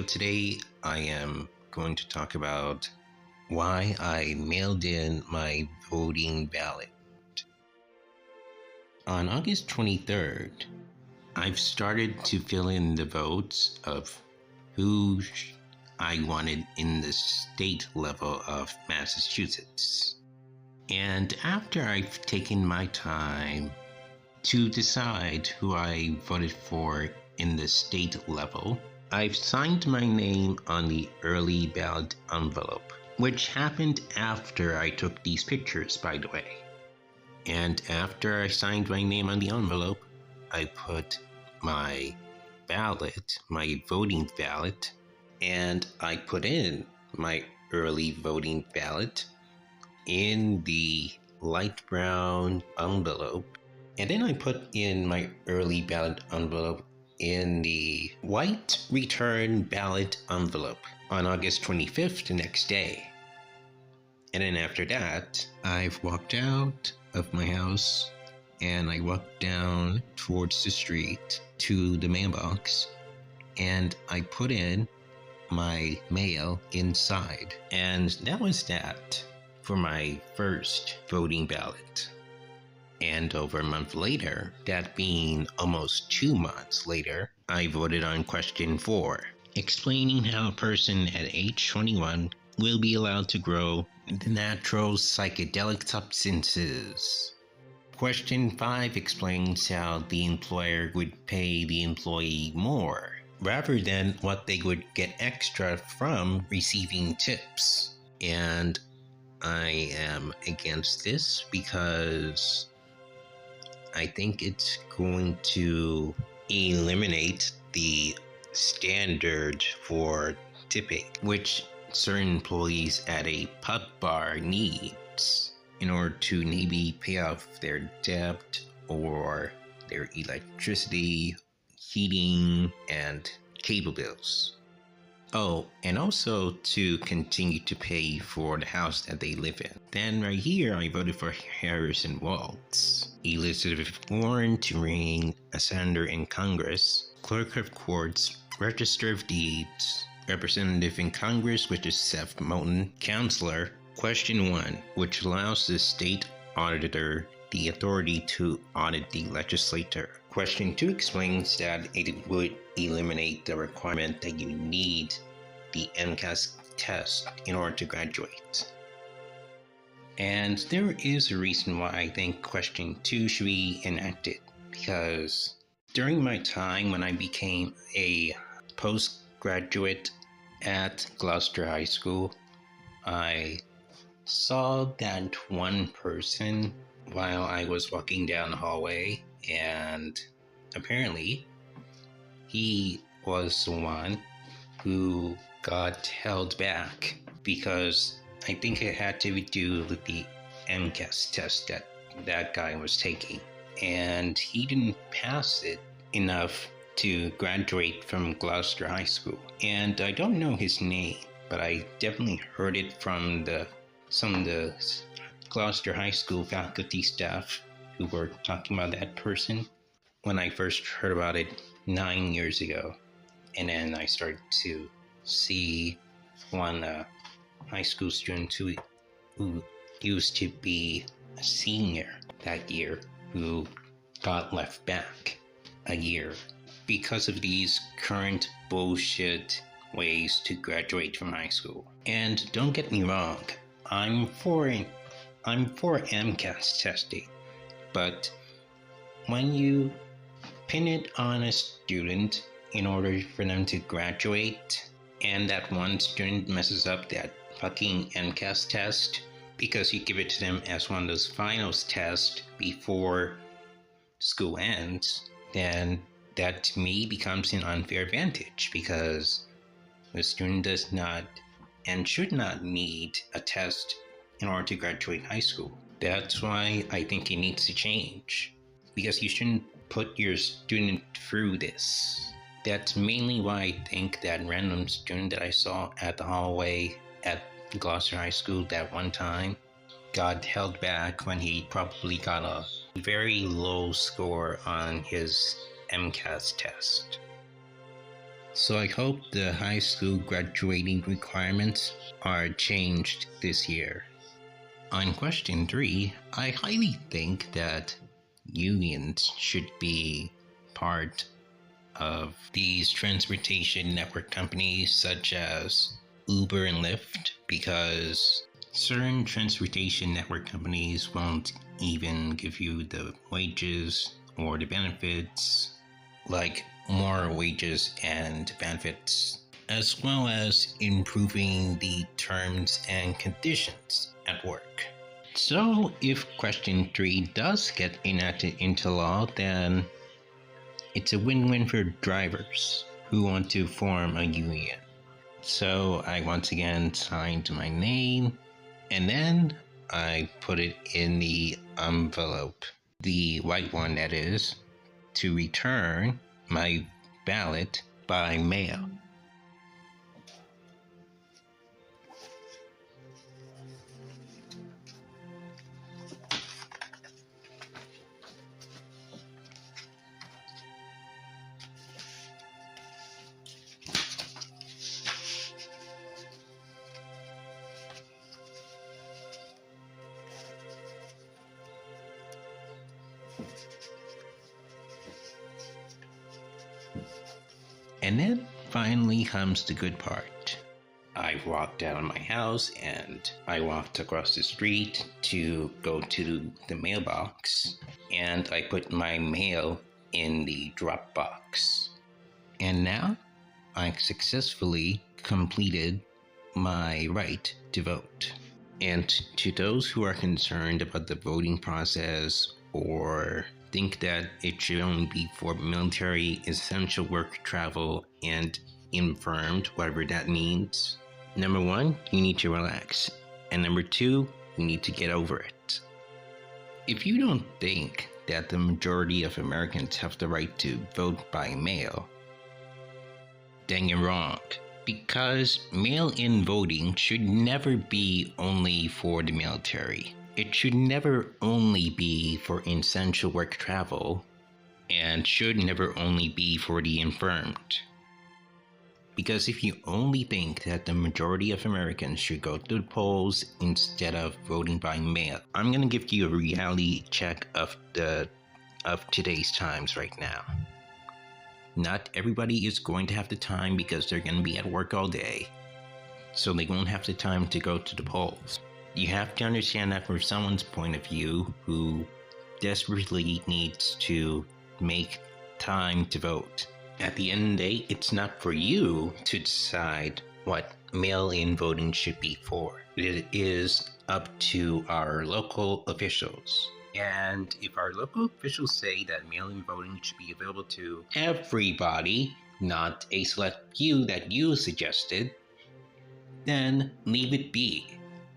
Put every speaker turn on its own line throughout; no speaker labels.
today I am going to talk about why I mailed in my voting ballot. On August 23rd, I've started to fill in the votes of who I wanted in the state level of Massachusetts. And after I've taken my time to decide who I voted for in the state level, I've signed my name on the early ballot envelope, which happened after I took these pictures, by the way. And after I signed my name on the envelope, I put my ballot, my voting ballot, and I put in my early voting ballot in the light brown envelope. And then I put in my early ballot envelope in the white return ballot envelope on August 25th, the next day. And then after that, I've walked out of my house and I walked down towards the street to the mailbox and I put in my mail inside. And that was that for my first voting ballot. And over a month later, that being almost 2 months later, I voted on question 4, explaining how a person at age 21 will be allowed to grow the natural psychedelic substances. Question 5 explains how the employer would pay the employee more, rather than what they would get extra from receiving tips. And I am against this because I think it's going to eliminate the standard for tipping, which certain employees at a pub bar needs in order to maybe pay off their debt or their electricity, heating, and cable bills. Oh, and also to continue to pay for the house that they live in. Then right here, I voted for Harrison Waltz, Elizabeth Warren to reign a senator in Congress, clerk of courts, register of deeds, representative in Congress, which is Seth Moulton, counselor. Question 1, which allows the state auditor the authority to audit the legislature. Question 2 explains that it would eliminate the requirement that you need the MCAS test in order to graduate. And there is a reason why I think question 2 should be enacted, because during my time when I became a postgraduate at Gloucester High School, I saw that one person while I was walking down the hallway, and apparently he was the one who got held back because I think it had to do with the MCAS test that guy was taking, and he didn't pass it enough to graduate from Gloucester High School. And I don't know his name, but I definitely heard it from some of the Gloucester High School faculty staff who were talking about that person when I first heard about it 9 years ago. And then I started to see one high school student who used to be a senior that year who got left back a year because of these current bullshit ways to graduate from high school. And don't get me wrong, I'm for MCAS testing, but when you pin it on a student in order for them to graduate, and that one student messes up that fucking MCAS test because you give it to them as one of those finals tests before school ends, then that to me becomes an unfair advantage, because the student does not and should not need a test in order to graduate high school. That's why I think it needs to change, because you shouldn't put your student through this. That's mainly why I think that random student that I saw at the hallway at Gloucester High School that one time got held back when he probably got a very low score on his MCAS test. So I hope the high school graduating requirements are changed this year. On question 3, I highly think that unions should be part of these transportation network companies such as Uber and Lyft, because certain transportation network companies won't even give you the wages or the benefits, like more wages and benefits, as well as improving the terms and conditions at work. So if question 3 does get enacted into law, then it's a win-win for drivers who want to form a union. So I once again signed my name, and then I put it in the envelope, the white one that is, to return my ballot by mail. And then finally comes the good part. I walked out of my house and I walked across the street to go to the mailbox, and I put my mail in the drop box. And now I successfully completed my right to vote. And to those who are concerned about the voting process or think that it should only be for military, essential work, travel, and infirmed, whatever that means, number 1, you need to relax. And number 2, you need to get over it. If you don't think that the majority of Americans have the right to vote by mail, then you're wrong. Because mail-in voting should never be only for the military. It should never only be for essential work travel, and should never only be for the infirmed. Because if you only think that the majority of Americans should go to the polls instead of voting by mail, I'm going to give you a reality check of today's times right now. Not everybody is going to have the time because they're going to be at work all day, so they won't have the time to go to the polls. You have to understand that from someone's point of view who desperately needs to make time to vote. At the end of the day, it's not for you to decide what mail-in voting should be for. It is up to our local officials. And if our local officials say that mail-in voting should be available to everybody, not a select few that you suggested, then leave it be.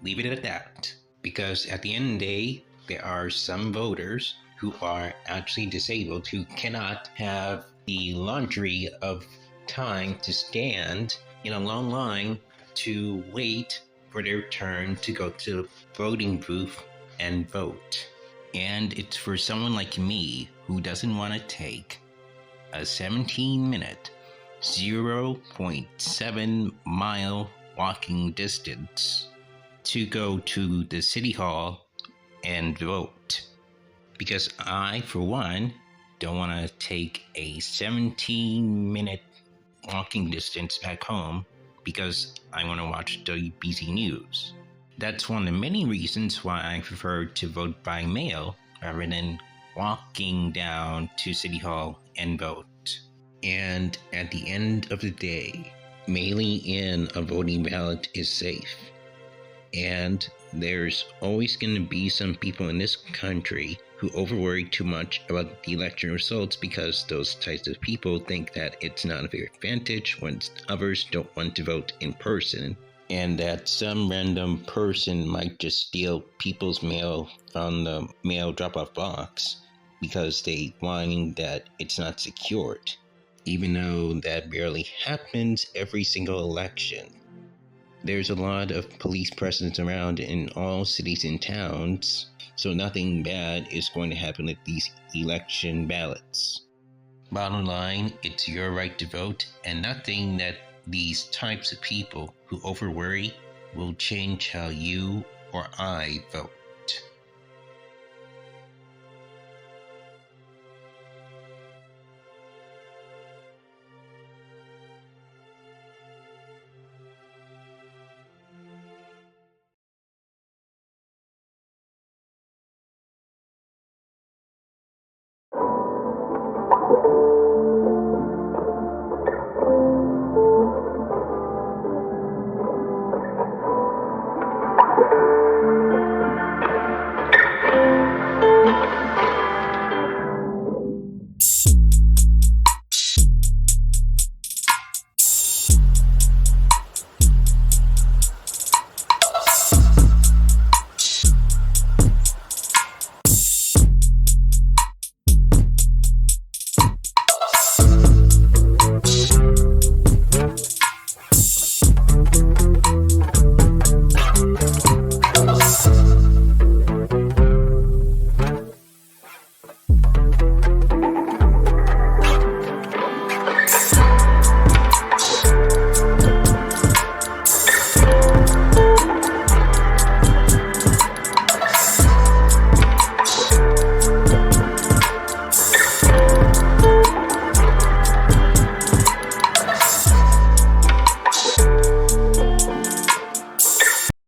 Leave it at that. Because at the end of the day, there are some voters who are actually disabled who cannot have the luxury of time to stand in a long line to wait for their turn to go to the voting booth and vote. And it's for someone like me who doesn't want to take a 17-minute, 0.7 mile walking distance to go to the city hall and vote. Because I, for one, don't want to take a 17-minute walking distance back home because I want to watch WBC News. That's one of the many reasons why I prefer to vote by mail rather than walking down to City Hall and vote. And at the end of the day, mailing in a voting ballot is safe. And there's always going to be some people in this country who overworry too much about the election results because those types of people think that it's not a fair advantage when others don't want to vote in person, and that some random person might just steal people's mail from the mail drop-off box because they whining that it's not secured, even though that barely happens every single election. There's a lot of police presence around in all cities and towns, so nothing bad is going to happen at these election ballots. Bottom line, it's your right to vote, and nothing that these types of people who overworry will change how you or I vote.